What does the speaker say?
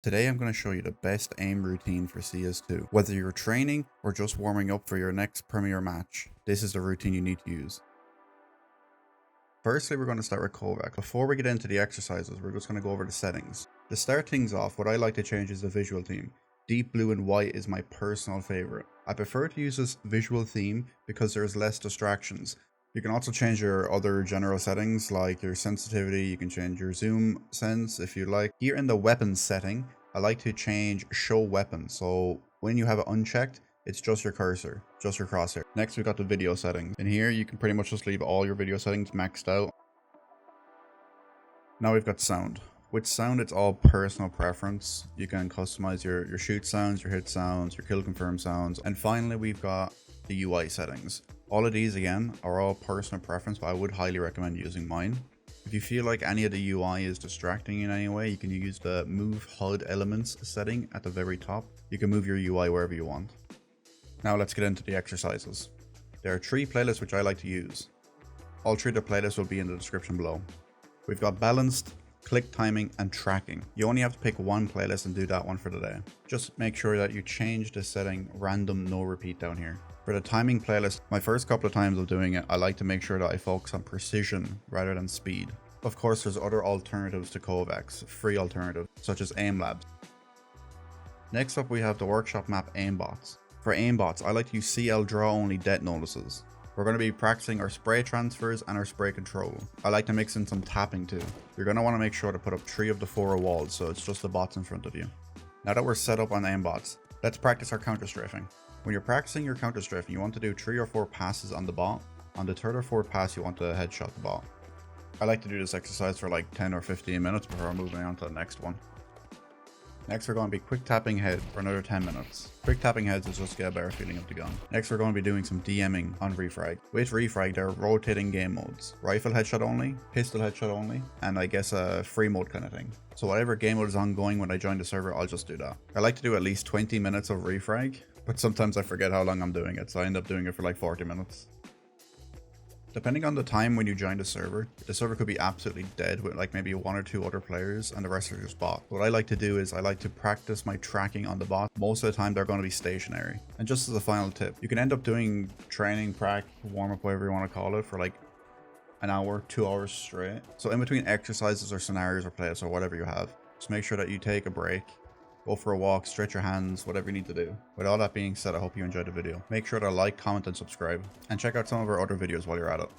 Today I'm going to show you the best aim routine for CS2. Whether you're training or just warming up for your next premier match, this is the routine you need to use. Firstly, we're going to start with Kovac. Before we get into the exercises, we're just going to go over the settings. To start things off, what I like to change is the visual theme. Deep blue and white is my personal favorite. I prefer to use this visual theme because there's less distractions. You can also change your other general settings like your sensitivity. You can change your zoom sense if you like. Here in the weapons setting, I like to change show weapon. So when you have it unchecked, it's just your cursor, just your crosshair. Next, we got the video settings. In here, you can pretty much just leave all your video settings maxed out. Now we've got sound. With sound, it's all personal preference. You can customize your shoot sounds, your hit sounds, your kill confirm sounds. And finally, we've got the UI settings. All of these, again, are all personal preference, but I would highly recommend using mine. If you feel like any of the UI is distracting in any way, you can use the Move HUD Elements setting at the very top. You can move your UI wherever you want. Now let's get into the exercises. There are 3 playlists which I like to use. All 3 of the playlists will be in the description below. We've got balanced, click timing, and tracking. You only have to pick one playlist and do that one for the day. Just make sure that you change the setting random no repeat down here. For the timing playlist, my first couple of times of doing it, I like to make sure that I focus on precision rather than speed. Of course, there's other alternatives to Kovacs, free alternatives, such as aim labs. Next up, we have the workshop map aimbots. For aimbots, I like to use CL draw only det notices. We're going to be practicing our spray transfers and our spray control. I like to mix in some tapping too. You're going to want to make sure to put up 3 of the 4 walls, so it's just the bots in front of you. Now that we're set up on aimbots, let's practice our counter strafing. When you're practicing your counter strafing, you want to do 3 or 4 passes on the bot. On the 3rd or 4th pass, you want to headshot the bot. I like to do this exercise for like 10 or 15 minutes before moving on to the next one. Next, we're going to be quick tapping head for another 10 minutes. Quick tapping heads is just to get a better feeling of the gun. Next, we're going to be doing some DMing on refrag. With refrag, there are rotating game modes. Rifle headshot only, pistol headshot only, and I guess a free mode kind of thing. So whatever game mode is ongoing when I join the server, I'll just do that. I like to do at least 20 minutes of refrag, but sometimes I forget how long I'm doing it, so I end up doing it for like 40 minutes. Depending on the time when you join the server could be absolutely dead with like maybe 1 or 2 other players and the rest are just bots. What I like to do is I like to practice my tracking on the bot. Most of the time they're going to be stationary. And just as a final tip, you can end up doing training, prac, warm up, whatever you want to call it, for like an hour, 2 hours straight. So in between exercises or scenarios or plays or whatever you have, just make sure that you take a break. Go for a walk, stretch your hands, whatever you need to do. With all that being said, I hope you enjoyed the video. Make sure to like, comment, and subscribe. And check out some of our other videos while you're at it.